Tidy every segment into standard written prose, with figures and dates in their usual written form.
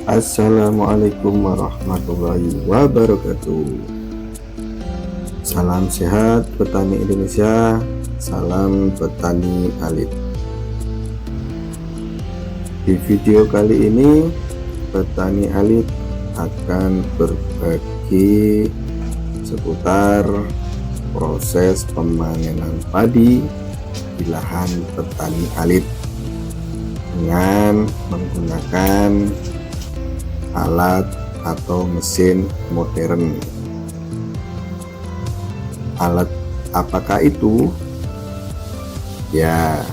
Assalamualaikum warahmatullahi wabarakatuh. Salam sehat petani Indonesia, salam petani alit. Di video kali ini petani alit akan berbagi seputar proses pemanenan padi di lahan petani alit dengan menggunakan alat atau mesin modern. Alat apakah itu? Ya,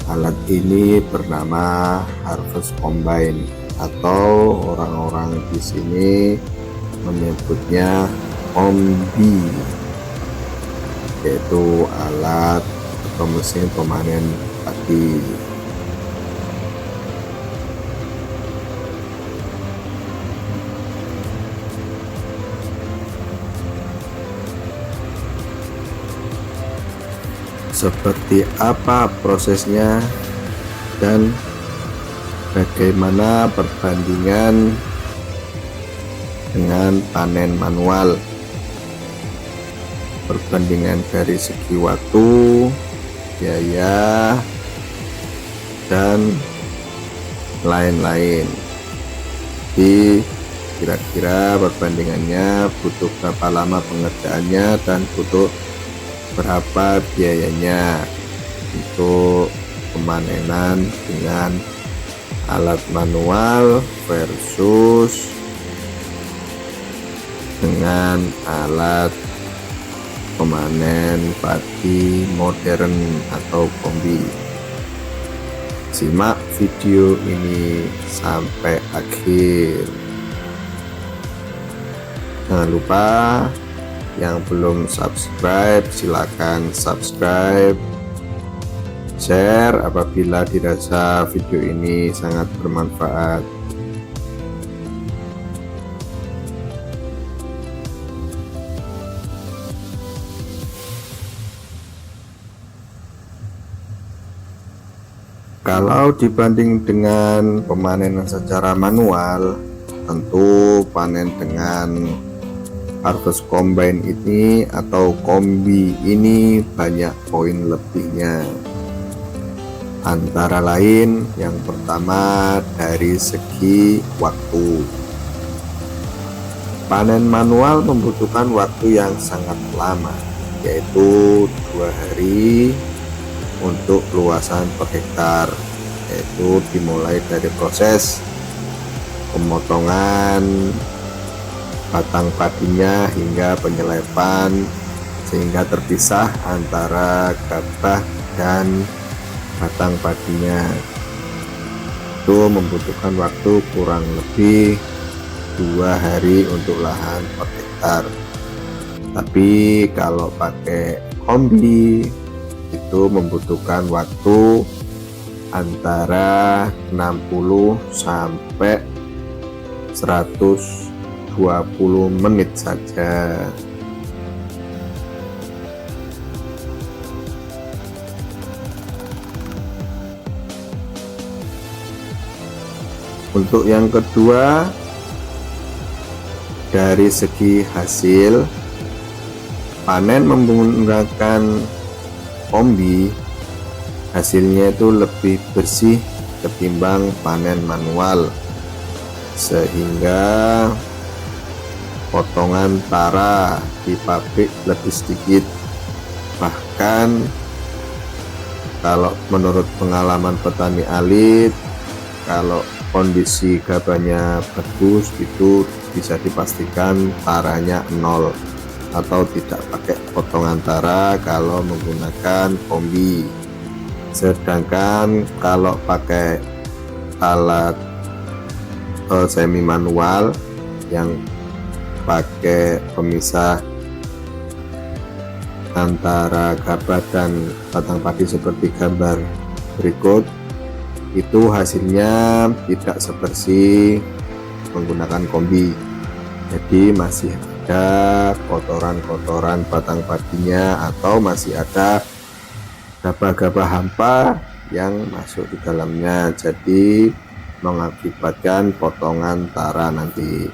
alat ini bernama harvest combine atau orang-orang di sini menyebutnya kombi, yaitu alat atau mesin pemanen padi. Seperti apa prosesnya dan bagaimana perbandingan dengan panen manual, perbandingan dari segi waktu, biaya, dan lain-lain. Jadi kira-kira perbandingannya butuh berapa lama pengerjaannya dan butuh berapa biayanya untuk pemanenan dengan alat manual versus dengan alat pemanen padi modern atau kombi. Simak video ini sampai akhir. Jangan lupa yang belum subscribe silakan subscribe, share apabila dirasa video ini sangat bermanfaat. Kalau dibanding dengan pemanenan secara manual, tentu panen dengan harvest combine ini atau kombi ini banyak poin lebihnya. Antara lain yang pertama dari segi waktu. Panen manual membutuhkan waktu yang sangat lama, yaitu 2 hari untuk luasan per hektar, yaitu dimulai dari proses pemotongan batang padinya hingga penyelepan sehingga terpisah antara gabah dan batang padinya. Itu membutuhkan waktu kurang lebih 2 hari untuk lahan per hektar. Tapi kalau pakai kombi itu membutuhkan waktu antara 60 sampai 120 menit saja. Untuk yang kedua, dari segi hasil, panen menggunakan kombi hasilnya itu lebih bersih ketimbang panen manual, sehingga potongan tara di pabrik lebih sedikit. Bahkan kalau menurut pengalaman petani alit, kalau kondisi gabahnya bagus itu bisa dipastikan taranya 0 atau tidak pakai potongan tara kalau menggunakan kombi. Sedangkan kalau pakai alat semi manual yang pakai pemisah antara gabah dan batang padi seperti gambar berikut, itu hasilnya tidak sebersih menggunakan kombi. Jadi masih ada kotoran-kotoran batang padinya atau masih ada gabah-gabah hampa yang masuk di dalamnya, jadi mengakibatkan potongan tara nanti.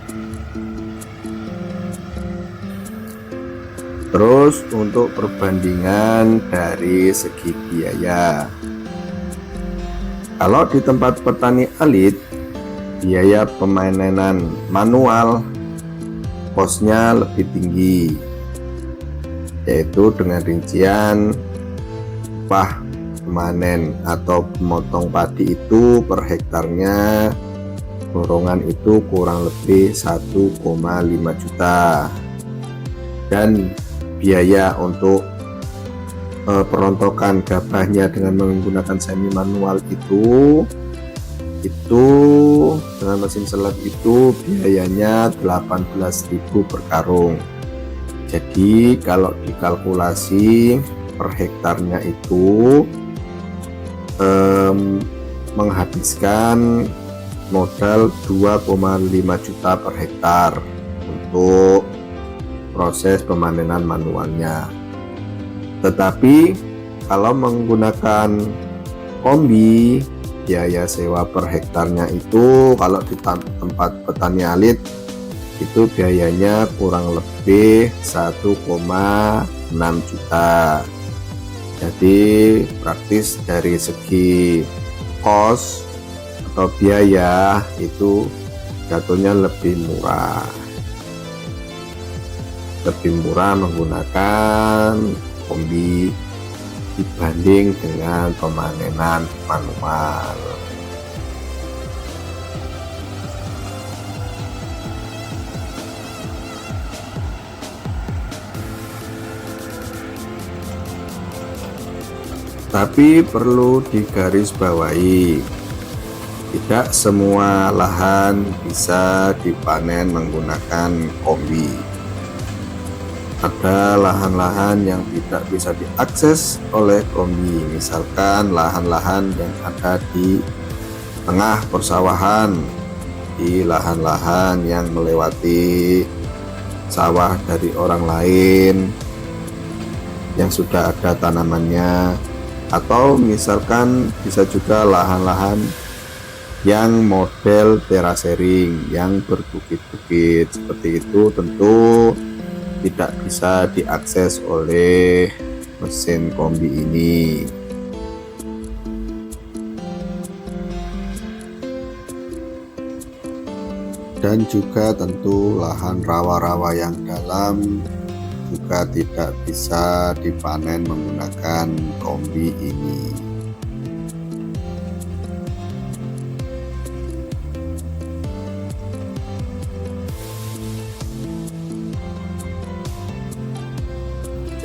Terus untuk perbandingan dari segi biaya, kalau di tempat petani alit, biaya pemanenan manual kosnya lebih tinggi, yaitu dengan rincian upah pemanen atau pemotong padi itu per hektarnya dorongan itu kurang lebih 1,5 juta, dan biaya untuk perontokan gabahnya dengan menggunakan semi manual itu dengan mesin selat itu biayanya 18.000 per karung. Jadi kalau dikalkulasi per hektarnya itu menghabiskan modal 2,5 juta per hektar untuk proses pemanenan manualnya. Tetapi kalau menggunakan kombi, biaya sewa per hektarnya itu kalau di tempat petani alit itu biayanya kurang lebih 1,6 juta. Jadi praktis dari segi kos atau biaya itu jatuhnya lebih murah menggunakan kombi dibanding dengan pemanenan manual. Tapi perlu digarisbawahi, tidak semua lahan bisa dipanen menggunakan kombi. Ada lahan-lahan yang tidak bisa diakses oleh kombi, misalkan lahan-lahan yang ada di tengah persawahan, di lahan-lahan yang melewati sawah dari orang lain yang sudah ada tanamannya, atau misalkan bisa juga lahan-lahan yang model terasering yang berbukit-bukit seperti itu, tentu tidak bisa diakses oleh mesin kombi ini. Dan juga tentu lahan rawa-rawa yang dalam juga tidak bisa dipanen menggunakan kombi ini.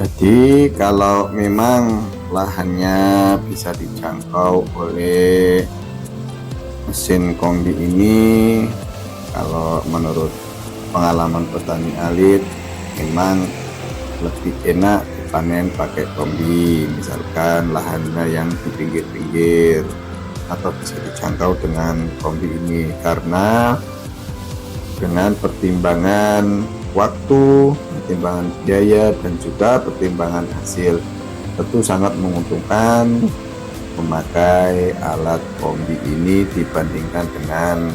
Jadi kalau memang lahannya bisa dijangkau oleh mesin kombi ini, kalau menurut pengalaman petani alit memang lebih enak dipanen pakai kombi, misalkan lahannya yang di pinggir-pinggir atau bisa dijangkau dengan kombi ini, karena dengan pertimbangan waktu, pertimbangan biaya, dan juga pertimbangan hasil, tentu sangat menguntungkan memakai alat kombi ini dibandingkan dengan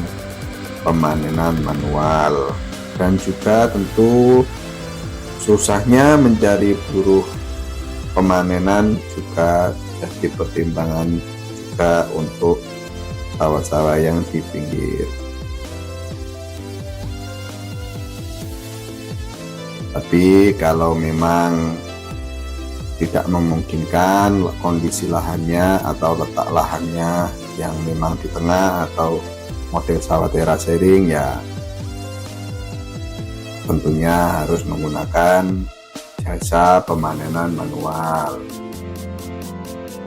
pemanenan manual. Dan juga tentu susahnya mencari buruh pemanenan juga jadi pertimbangan juga untuk sawah-sawah yang di pinggir. Tapi kalau memang tidak memungkinkan kondisi lahannya atau letak lahannya yang memang di tengah atau model sawah terasering, ya tentunya harus menggunakan jasa pemanenan manual.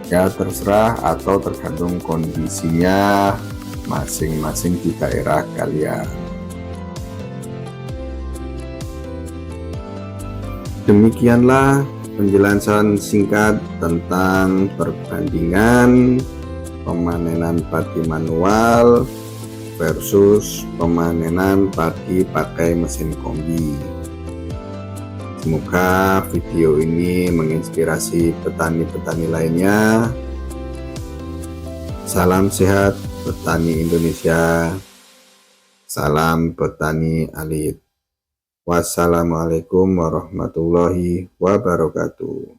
Ya terserah atau tergantung kondisinya masing-masing di daerah kalian. Demikianlah penjelasan singkat tentang perbandingan pemanenan padi manual versus pemanenan padi pakai mesin kombi. Semoga video ini menginspirasi petani-petani lainnya Salam sehat petani Indonesia. Salam petani alit. Wassalamualaikum warahmatullahi wabarakatuh.